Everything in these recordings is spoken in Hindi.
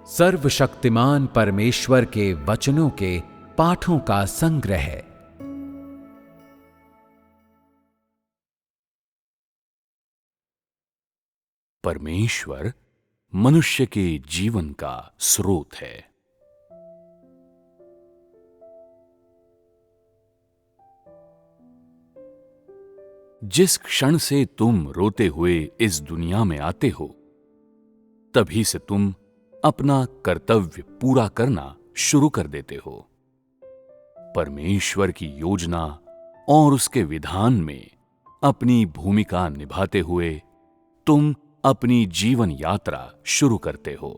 सर्वशक्तिमान परमेश्वर के वचनों के पाठों का संग्रह। परमेश्वर मनुष्य के जीवन का स्रोत है। जिस क्षण से तुम रोते हुए इस दुनिया में आते हो, तभी से तुम अपना कर्तव्य पूरा करना शुरू कर देते हो। परमेश्वर की योजना और उसके विधान में अपनी भूमिका निभाते हुए तुम अपनी जीवन यात्रा शुरू करते हो।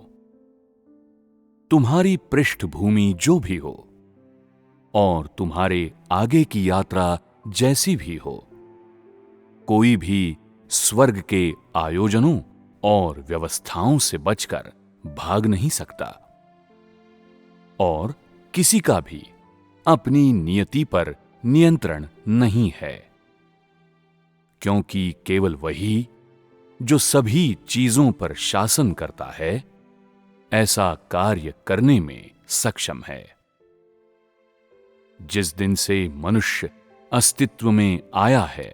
तुम्हारी पृष्ठभूमि जो भी हो और तुम्हारे आगे की यात्रा जैसी भी हो, कोई भी स्वर्ग के आयोजनों और व्यवस्थाओं से बचकर भाग नहीं सकता और किसी का भी अपनी नियति पर नियंत्रण नहीं है, क्योंकि केवल वही जो सभी चीजों पर शासन करता है ऐसा कार्य करने में सक्षम है। जिस दिन से मनुष्य अस्तित्व में आया है,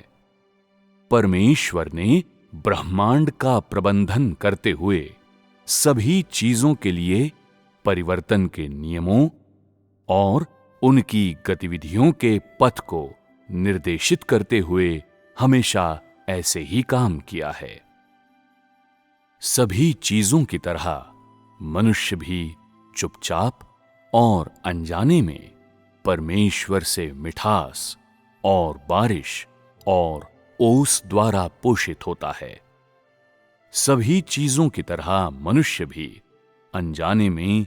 परमेश्वर ने ब्रह्मांड का प्रबंधन करते हुए सभी चीजों के लिए परिवर्तन के नियमों और उनकी गतिविधियों के पथ को निर्देशित करते हुए हमेशा ऐसे ही काम किया है। सभी चीजों की तरह मनुष्य भी चुपचाप और अनजाने में परमेश्वर से मिठास और बारिश और ओस द्वारा पोषित होता है। सभी चीजों की तरह मनुष्य भी अनजाने में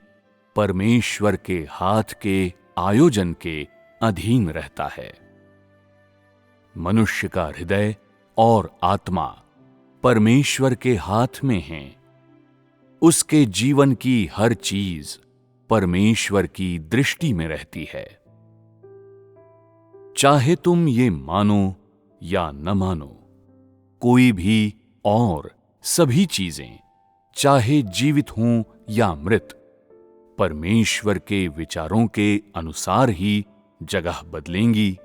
परमेश्वर के हाथ के आयोजन के अधीन रहता है। मनुष्य का हृदय और आत्मा परमेश्वर के हाथ में हैं। उसके जीवन की हर चीज परमेश्वर की दृष्टि में रहती है। चाहे तुम ये मानो या न मानो, कोई भी और सभी चीजें, चाहे जीवित हों या मृत, परमेश्वर के विचारों के अनुसार ही जगह बदलेंगी,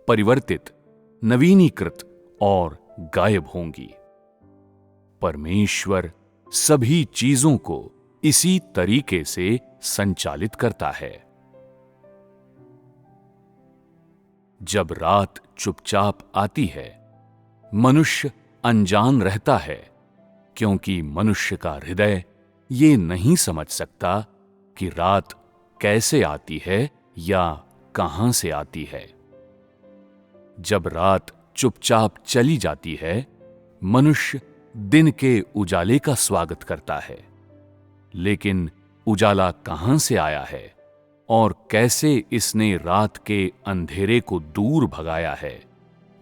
परिवर्तित, नवीनीकृत और गायब होंगी। परमेश्वर सभी चीजों को इसी तरीके से संचालित करता है। जब रात चुपचाप आती है, मनुष्य अनजान रहता है, क्योंकि मनुष्य का हृदय ये नहीं समझ सकता कि रात कैसे आती है या कहां से आती है। जब रात चुपचाप चली जाती है, मनुष्य दिन के उजाले का स्वागत करता है, लेकिन उजाला कहां से आया है और कैसे इसने रात के अंधेरे को दूर भगाया है,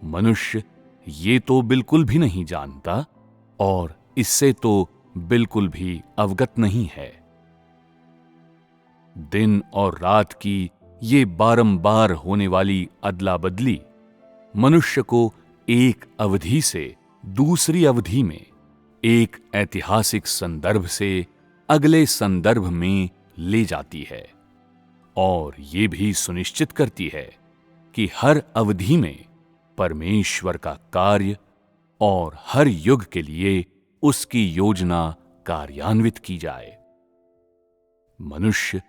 मनुष्य ये तो बिल्कुल भी नहीं जानता और इससे तो बिल्कुल भी अवगत नहीं है। दिन और रात की ये बारंबार होने वाली अदला बदली मनुष्य को एक अवधि से दूसरी अवधि में, एक ऐतिहासिक संदर्भ से अगले संदर्भ में ले जाती है और ये भी सुनिश्चित करती है कि हर अवधि में परमेश्वर का कार्य और हर युग के लिए उसकी योजना कार्यान्वित की जाए। मनुष्य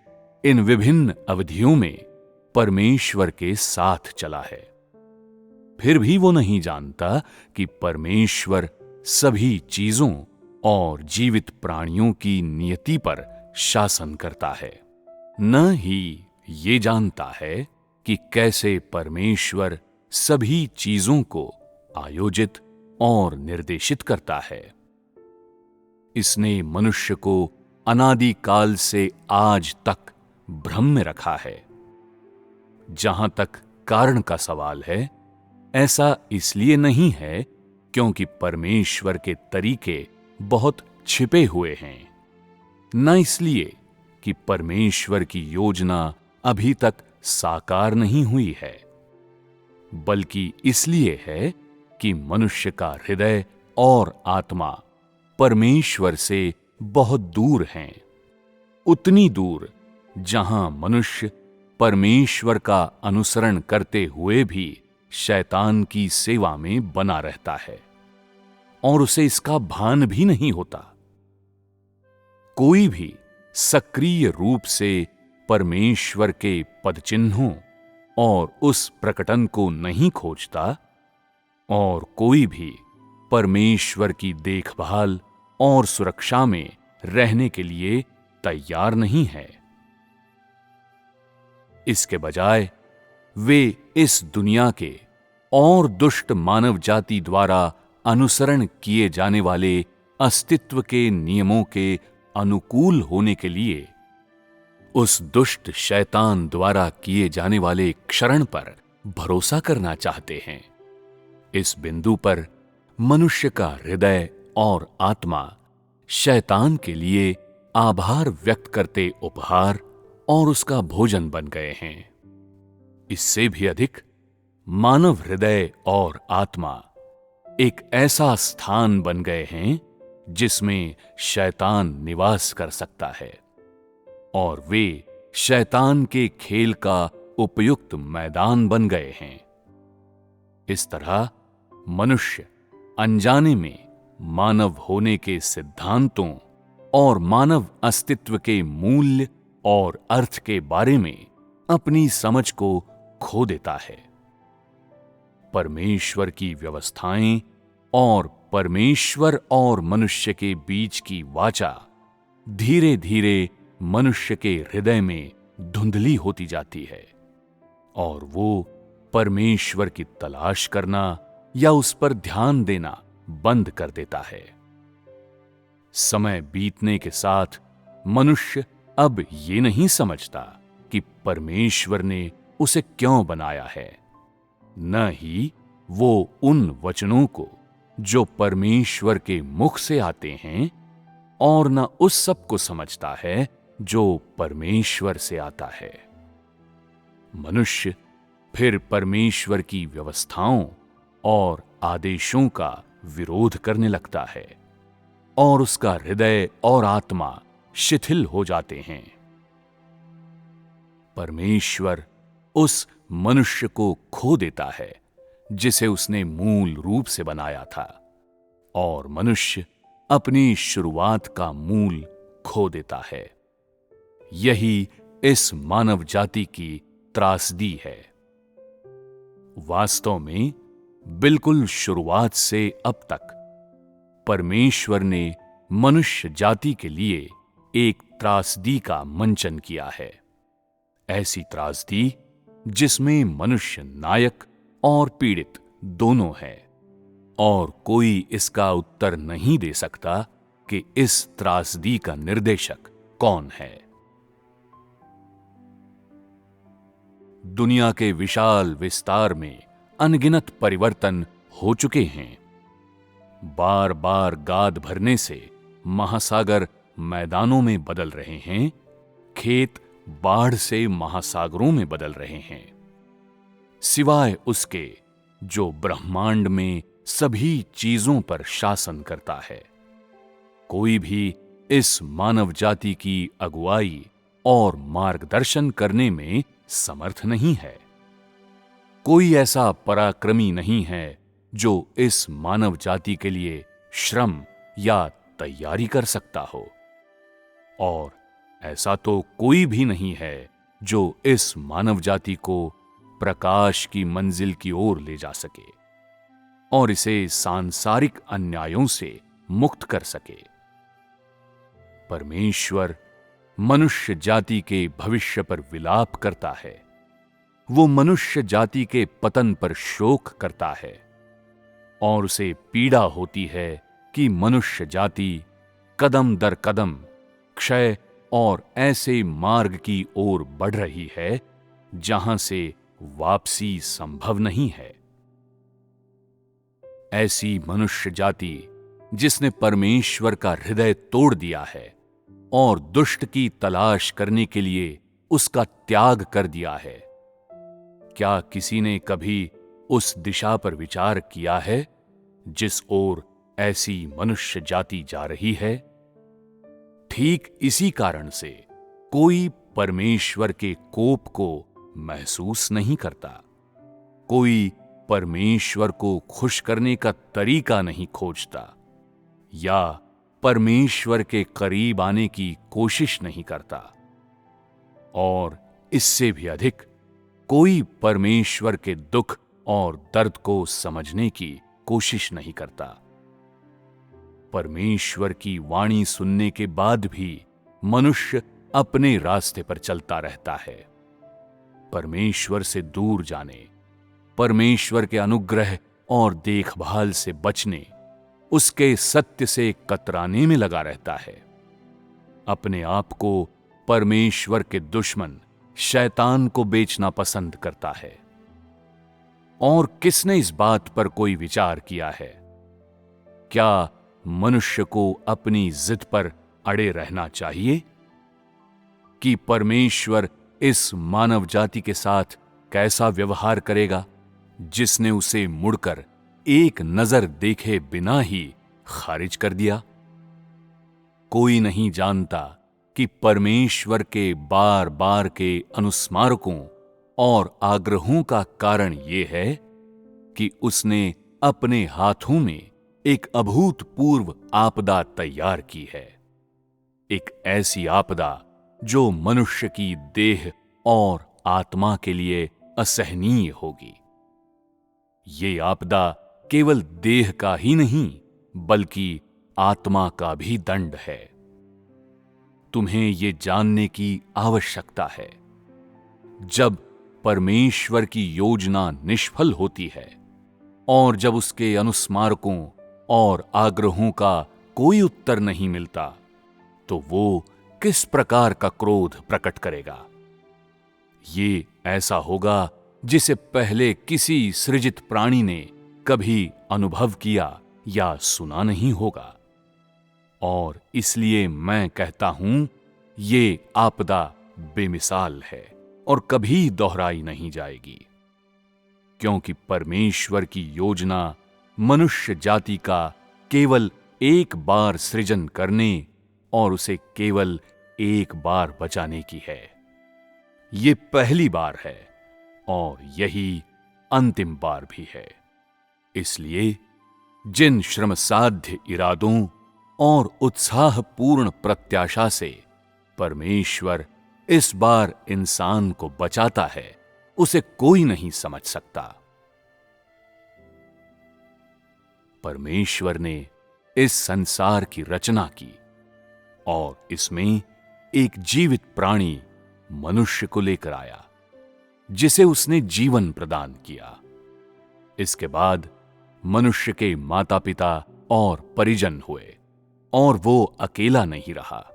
इन विभिन्न अवधियों में परमेश्वर के साथ चला है, फिर भी वो नहीं जानता कि परमेश्वर सभी चीजों और जीवित प्राणियों की नियति पर शासन करता है। न ही ये जानता है कि कैसे परमेश्वर सभी चीजों को आयोजित और निर्देशित करता है। इसने मनुष्य को अनादि काल से आज तक भ्रम में रखा है। जहां तक कारण का सवाल है, ऐसा इसलिए नहीं है क्योंकि परमेश्वर के तरीके बहुत छिपे हुए हैं, न इसलिए कि परमेश्वर की योजना अभी तक साकार नहीं हुई है, बल्कि इसलिए है कि मनुष्य का हृदय और आत्मा परमेश्वर से बहुत दूर हैं। उतनी दूर जहां मनुष्य परमेश्वर का अनुसरण करते हुए भी शैतान की सेवा में बना रहता है और उसे इसका भान भी नहीं होता। कोई भी सक्रिय रूप से परमेश्वर के पदचिन्हों और उस प्रकटन को नहीं खोजता और कोई भी परमेश्वर की देखभाल और सुरक्षा में रहने के लिए तैयार नहीं है। इसके बजाय वे इस दुनिया के और दुष्ट मानव जाति द्वारा अनुसरण किए जाने वाले अस्तित्व के नियमों के अनुकूल होने के लिए उस दुष्ट शैतान द्वारा किए जाने वाले क्षरण पर भरोसा करना चाहते हैं। इस बिंदु पर मनुष्य का हृदय और आत्मा शैतान के लिए आभार व्यक्त करते उपहार और उसका भोजन बन गए हैं। इससे भी अधिक मानव हृदय और आत्मा एक ऐसा स्थान बन गए हैं जिसमें शैतान निवास कर सकता है और वे शैतान के खेल का उपयुक्त मैदान बन गए हैं। इस तरह मनुष्य अनजाने में मानव होने के सिद्धांतों और मानव अस्तित्व के मूल्य और अर्थ के बारे में अपनी समझ को खो देता है। परमेश्वर की व्यवस्थाएं और परमेश्वर और मनुष्य के बीच की वाचा धीरे धीरे मनुष्य के हृदय में धुंधली होती जाती है और वो परमेश्वर की तलाश करना या उस पर ध्यान देना बंद कर देता है। समय बीतने के साथ मनुष्य अब ये नहीं समझता कि परमेश्वर ने उसे क्यों बनाया है, न ही वो उन वचनों को जो परमेश्वर के मुख से आते हैं और न उस सब को समझता है जो परमेश्वर से आता है। मनुष्य फिर परमेश्वर की व्यवस्थाओं और आदेशों का विरोध करने लगता है और उसका हृदय और आत्मा शिथिल हो जाते हैं। परमेश्वर उस मनुष्य को खो देता है जिसे उसने मूल रूप से बनाया था और मनुष्य अपनी शुरुआत का मूल खो देता है। यही इस मानव जाति की त्रासदी है। वास्तव में बिल्कुल शुरुआत से अब तक परमेश्वर ने मनुष्य जाति के लिए एक त्रासदी का मंचन किया है। ऐसी त्रासदी जिसमें मनुष्य नायक और पीड़ित दोनों है और कोई इसका उत्तर नहीं दे सकता कि इस त्रासदी का निर्देशक कौन है। दुनिया के विशाल विस्तार में अनगिनत परिवर्तन हो चुके हैं। बार बार गाद भरने से महासागर मैदानों में बदल रहे हैं, खेत बाढ़ से महासागरों में बदल रहे हैं। सिवाय उसके जो ब्रह्मांड में सभी चीजों पर शासन करता है, कोई भी इस मानव जाति की अगुवाई और मार्गदर्शन करने में समर्थ नहीं है। कोई ऐसा पराक्रमी नहीं है जो इस मानव जाति के लिए श्रम या तैयारी कर सकता हो और ऐसा तो कोई भी नहीं है जो इस मानव जाति को प्रकाश की मंजिल की ओर ले जा सके और इसे सांसारिक अन्यायों से मुक्त कर सके। परमेश्वर मनुष्य जाति के भविष्य पर विलाप करता है। वो मनुष्य जाति के पतन पर शोक करता है और उसे पीड़ा होती है कि मनुष्य जाति कदम दर कदम क्षय और ऐसे मार्ग की ओर बढ़ रही है जहां से वापसी संभव नहीं है। ऐसी मनुष्य जाति जिसने परमेश्वर का हृदय तोड़ दिया है और दुष्ट की तलाश करने के लिए उसका त्याग कर दिया है, क्या किसी ने कभी उस दिशा पर विचार किया है जिस ओर ऐसी मनुष्य जाति जा रही है? ठीक इसी कारण से कोई परमेश्वर के कोप को महसूस नहीं करता, कोई परमेश्वर को खुश करने का तरीका नहीं खोजता या परमेश्वर के करीब आने की कोशिश नहीं करता, और इससे भी अधिक कोई परमेश्वर के दुख और दर्द को समझने की कोशिश नहीं करता। परमेश्वर की वाणी सुनने के बाद भी मनुष्य अपने रास्ते पर चलता रहता है। परमेश्वर से दूर जाने, परमेश्वर के अनुग्रह और देखभाल से बचने, उसके सत्य से कतराने में लगा रहता है। अपने आप को परमेश्वर के दुश्मन शैतान को बेचना पसंद करता है। और किसने इस बात पर कोई विचार किया है? क्या मनुष्य को अपनी जिद पर अड़े रहना चाहिए कि परमेश्वर इस मानव जाति के साथ कैसा व्यवहार करेगा, जिसने उसे मुड़कर एक नजर देखे बिना ही खारिज कर दिया? कोई नहीं जानता कि परमेश्वर के बार बार के अनुस्मारकों और आग्रहों का कारण यह है कि उसने अपने हाथों में एक अभूतपूर्व आपदा तैयार की है। एक ऐसी आपदा जो मनुष्य की देह और आत्मा के लिए असहनीय होगी। ये आपदा केवल देह का ही नहीं बल्कि आत्मा का भी दंड है। तुम्हें ये जानने की आवश्यकता है, जब परमेश्वर की योजना निष्फल होती है और जब उसके अनुस्मारकों और आग्रहों का कोई उत्तर नहीं मिलता, तो वो किस प्रकार का क्रोध प्रकट करेगा? ये ऐसा होगा जिसे पहले किसी सृजित प्राणी ने कभी अनुभव किया या सुना नहीं होगा। और इसलिए मैं कहता हूं, ये आपदा बेमिसाल है और कभी दोहराई नहीं जाएगी, क्योंकि परमेश्वर की योजना मनुष्य जाति का केवल एक बार सृजन करने और उसे केवल एक बार बचाने की है। ये पहली बार है और यही अंतिम बार भी है। इसलिए जिन श्रमसाध्य इरादों और उत्साहपूर्ण प्रत्याशा से परमेश्वर इस बार इंसान को बचाता है, उसे कोई नहीं समझ सकता। परमेश्वर ने इस संसार की रचना की और इसमें एक जीवित प्राणी मनुष्य को लेकर आया, जिसे उसने जीवन प्रदान किया। इसके बाद मनुष्य के माता पिता और परिजन हुए और वो अकेला नहीं रहा।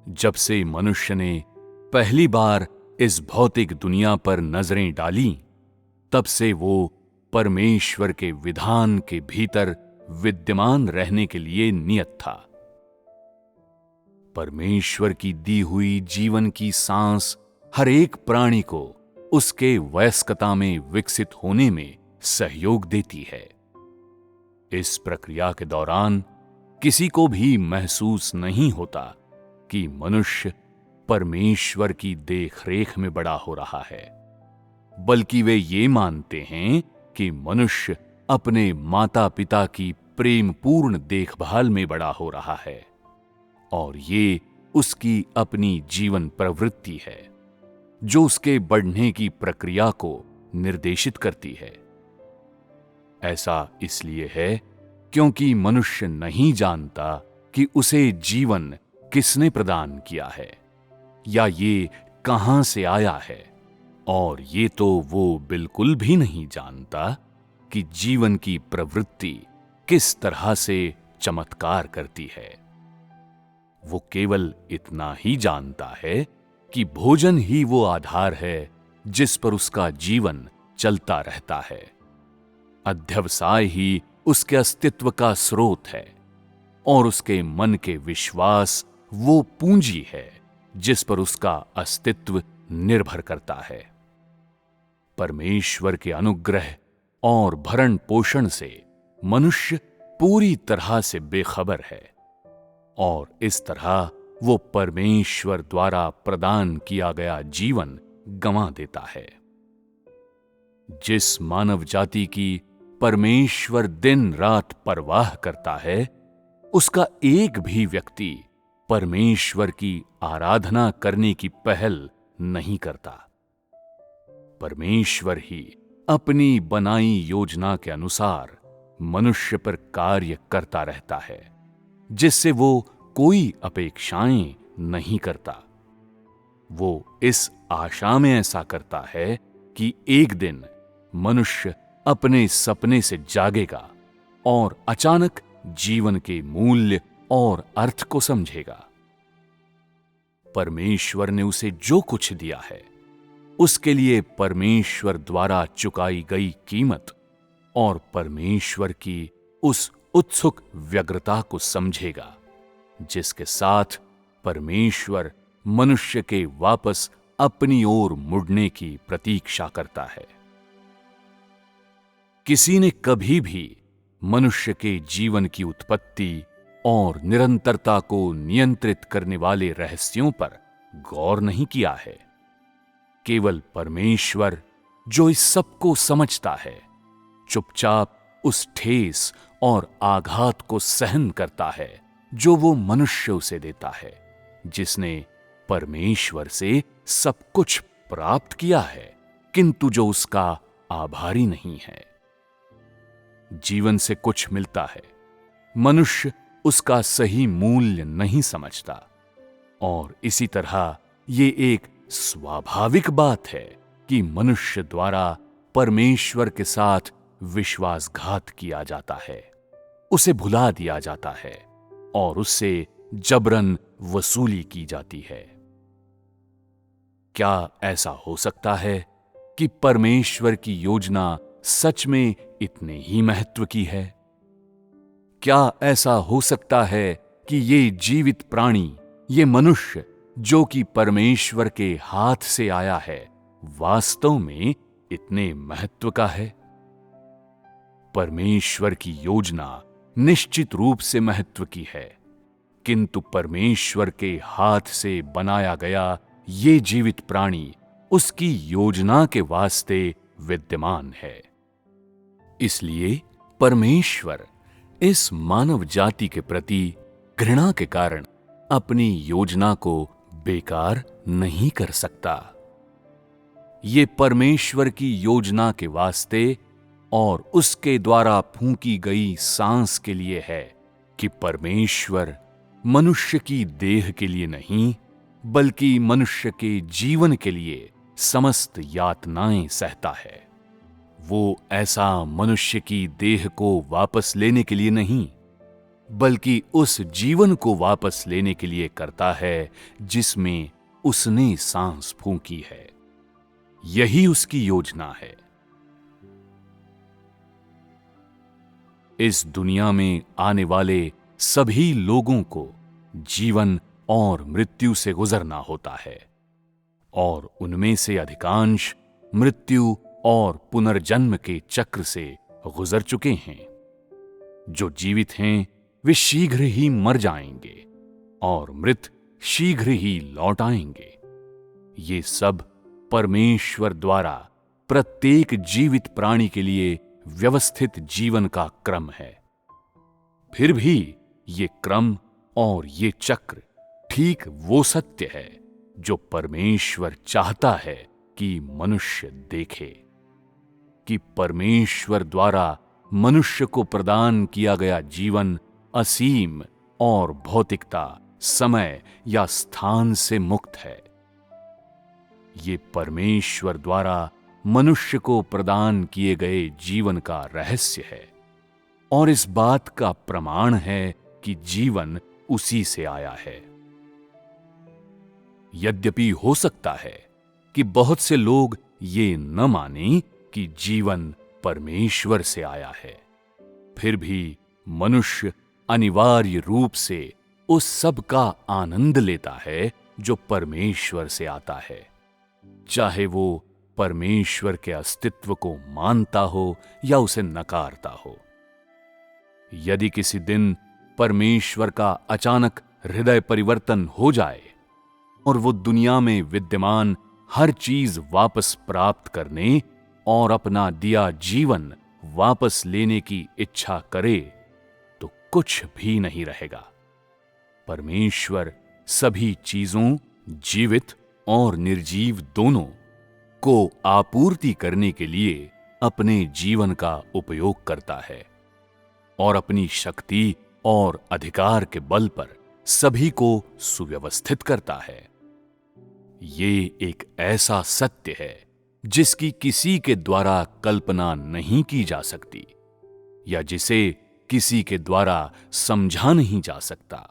जब से मनुष्य ने पहली बार इस भौतिक दुनिया पर नजरें डाली, तब से वो परमेश्वर के विधान के भीतर विद्यमान रहने के लिए नियत था। परमेश्वर की दी हुई जीवन की सांस हर एक प्राणी को उसके वयस्कता में विकसित होने में सहयोग देती है। इस प्रक्रिया के दौरान किसी को भी महसूस नहीं होता कि मनुष्य परमेश्वर की देखरेख में बड़ा हो रहा है, बल्कि वे ये मानते हैं कि मनुष्य अपने माता पिता की प्रेमपूर्ण देखभाल में बड़ा हो रहा है और ये उसकी अपनी जीवन प्रवृत्ति है, जो उसके बढ़ने की प्रक्रिया को निर्देशित करती है। ऐसा इसलिए है क्योंकि मनुष्य नहीं जानता कि उसे जीवन किसने प्रदान किया है या ये कहां से आया है, और ये तो वो बिल्कुल भी नहीं जानता कि जीवन की प्रवृत्ति किस तरह से चमत्कार करती है। वो केवल इतना ही जानता है कि भोजन ही वो आधार है जिस पर उसका जीवन चलता रहता है। अध्यवसाय ही उसके अस्तित्व का स्रोत है और उसके मन के विश्वास वो पूंजी है जिस पर उसका अस्तित्व निर्भर करता है। परमेश्वर के अनुग्रह और भरण पोषण से मनुष्य पूरी तरह से बेखबर है और इस तरह वो परमेश्वर द्वारा प्रदान किया गया जीवन गंवा देता है। जिस मानव जाति की परमेश्वर दिन रात परवाह करता है, उसका एक भी व्यक्ति परमेश्वर की आराधना करने की पहल नहीं करता। परमेश्वर ही अपनी बनाई योजना के अनुसार मनुष्य पर कार्य करता रहता है, जिससे वो कोई अपेक्षाएं नहीं करता। वो इस आशा में ऐसा करता है कि एक दिन मनुष्य अपने सपने से जागेगा और अचानक जीवन के मूल्य और अर्थ को समझेगा। परमेश्वर ने उसे जो कुछ दिया है, उसके लिए परमेश्वर द्वारा चुकाई गई कीमत और परमेश्वर की उस उत्सुक व्यग्रता को समझेगा, जिसके साथ परमेश्वर मनुष्य के वापस अपनी ओर मुड़ने की प्रतीक्षा करता है। किसी ने कभी भी मनुष्य के जीवन की उत्पत्ति और निरंतरता को नियंत्रित करने वाले रहस्यों पर गौर नहीं किया है। केवल परमेश्वर, जो इस सब को समझता है, चुपचाप उस ठेस और आघात को सहन करता है जो वो मनुष्य उसे देता है, जिसने परमेश्वर से सब कुछ प्राप्त किया है, किंतु जो उसका आभारी नहीं है। जीवन से कुछ मिलता है, मनुष्य उसका सही मूल्य नहीं समझता, और इसी तरह ये एक स्वाभाविक बात है कि मनुष्य द्वारा परमेश्वर के साथ विश्वासघात किया जाता है, उसे भुला दिया जाता है और उससे जबरन वसूली की जाती है। क्या ऐसा हो सकता है कि परमेश्वर की योजना सच में इतने ही महत्व की है? क्या ऐसा हो सकता है कि ये जीवित प्राणी, ये मनुष्य जो कि परमेश्वर के हाथ से आया है, वास्तव में इतने महत्व का है? परमेश्वर की योजना निश्चित रूप से महत्व की है, किंतु परमेश्वर के हाथ से बनाया गया ये जीवित प्राणी उसकी योजना के वास्ते विद्यमान है। इसलिए परमेश्वर इस मानव जाति के प्रति घृणा के कारण अपनी योजना को बेकार नहीं कर सकता। ये परमेश्वर की योजना के वास्ते और उसके द्वारा फूंकी गई सांस के लिए है कि परमेश्वर मनुष्य की देह के लिए नहीं, बल्कि मनुष्य के जीवन के लिए समस्त यातनाएं सहता है। वो ऐसा मनुष्य की देह को वापस लेने के लिए नहीं, बल्कि उस जीवन को वापस लेने के लिए करता है जिसमें उसने सांस फूंकी है। यही उसकी योजना है। इस दुनिया में आने वाले सभी लोगों को जीवन और मृत्यु से गुजरना होता है, और उनमें से अधिकांश मृत्यु और पुनर्जन्म के चक्र से गुजर चुके हैं। जो जीवित हैं वे शीघ्र ही मर जाएंगे और मृत शीघ्र ही लौट आएंगे। ये सब परमेश्वर द्वारा प्रत्येक जीवित प्राणी के लिए व्यवस्थित जीवन का क्रम है। फिर भी ये क्रम और ये चक्र ठीक वो सत्य है जो परमेश्वर चाहता है कि मनुष्य देखे, कि परमेश्वर द्वारा मनुष्य को प्रदान किया गया जीवन असीम और भौतिकता, समय या स्थान से मुक्त है। ये परमेश्वर द्वारा मनुष्य को प्रदान किए गए जीवन का रहस्य है, और इस बात का प्रमाण है कि जीवन उसी से आया है। यद्यपि हो सकता है कि बहुत से लोग ये न मानें कि जीवन परमेश्वर से आया है, फिर भी मनुष्य अनिवार्य रूप से उस सब का आनंद लेता है जो परमेश्वर से आता है, चाहे वो परमेश्वर के अस्तित्व को मानता हो या उसे नकारता हो। यदि किसी दिन परमेश्वर का अचानक हृदय परिवर्तन हो जाए और वो दुनिया में विद्यमान हर चीज वापस प्राप्त करने और अपना दिया जीवन वापस लेने की इच्छा करे तो कुछ भी नहीं रहेगा। परमेश्वर सभी चीजों, जीवित और निर्जीव दोनों को आपूर्ति करने के लिए अपने जीवन का उपयोग करता है और अपनी शक्ति और अधिकार के बल पर सभी को सुव्यवस्थित करता है। ये एक ऐसा सत्य है जिसकी किसी के द्वारा कल्पना नहीं की जा सकती या जिसे किसी के द्वारा समझा नहीं जा सकता,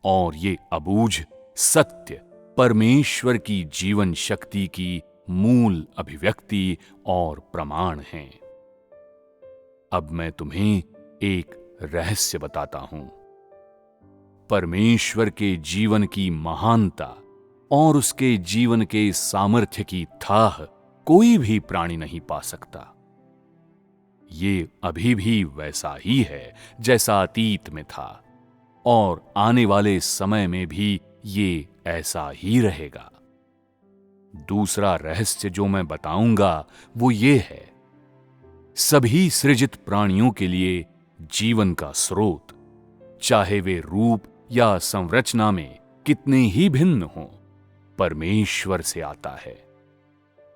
और ये अबूझ सत्य परमेश्वर की जीवन शक्ति की मूल अभिव्यक्ति और प्रमाण हैं। अब मैं तुम्हें एक रहस्य बताता हूं। परमेश्वर के जीवन की महानता और उसके जीवन के सामर्थ्य की थाह कोई भी प्राणी नहीं पा सकता। ये अभी भी वैसा ही है जैसा अतीत में था, और आने वाले समय में भी ये ऐसा ही रहेगा। दूसरा रहस्य जो मैं बताऊंगा वो ये है, सभी सृजित प्राणियों के लिए जीवन का स्रोत, चाहे वे रूप या संरचना में कितने ही भिन्न हों, परमेश्वर से आता है।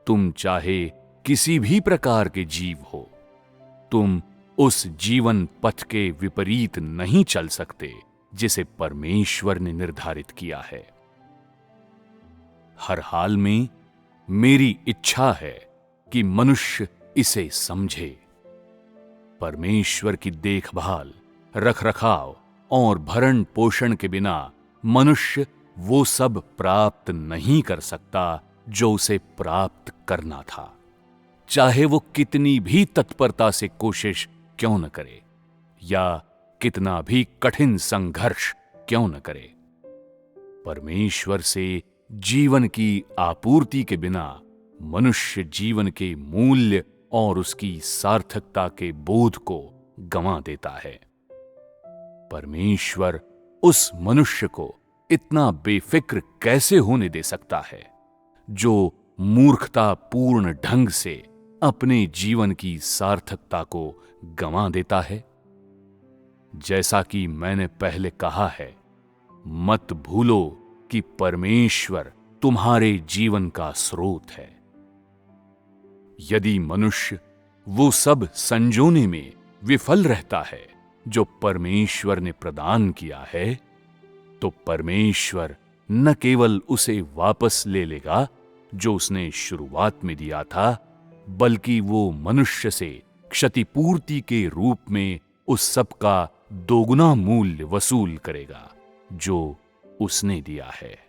तुम चाहे किसी भी प्रकार के जीव हो, तुम उस जीवन पथ के विपरीत नहीं चल सकते जिसे परमेश्वर ने निर्धारित किया है। हर हाल में मेरी इच्छा है कि मनुष्य इसे समझे। परमेश्वर की देखभाल, रखरखाव और भरण पोषण के बिना मनुष्य वो सब प्राप्त नहीं कर सकता जो उसे प्राप्त करना था, चाहे वो कितनी भी तत्परता से कोशिश क्यों न करे या कितना भी कठिन संघर्ष क्यों न करे। परमेश्वर से जीवन की आपूर्ति के बिना मनुष्य जीवन के मूल्य और उसकी सार्थकता के बोध को गंवा देता है। परमेश्वर उस मनुष्य को इतना बेफिक्र कैसे होने दे सकता है जो मूर्खतापूर्ण ढंग से अपने जीवन की सार्थकता को गंवा देता है। जैसा कि मैंने पहले कहा है, मत भूलो कि परमेश्वर तुम्हारे जीवन का स्रोत है। यदि मनुष्य वो सब संजोने में विफल रहता है जो परमेश्वर ने प्रदान किया है, तो परमेश्वर न केवल उसे वापस ले लेगा जो उसने शुरुआत में दिया था, बल्कि वो मनुष्य से क्षतिपूर्ति के रूप में उस सब का दोगुना मूल्य वसूल करेगा जो उसने दिया है।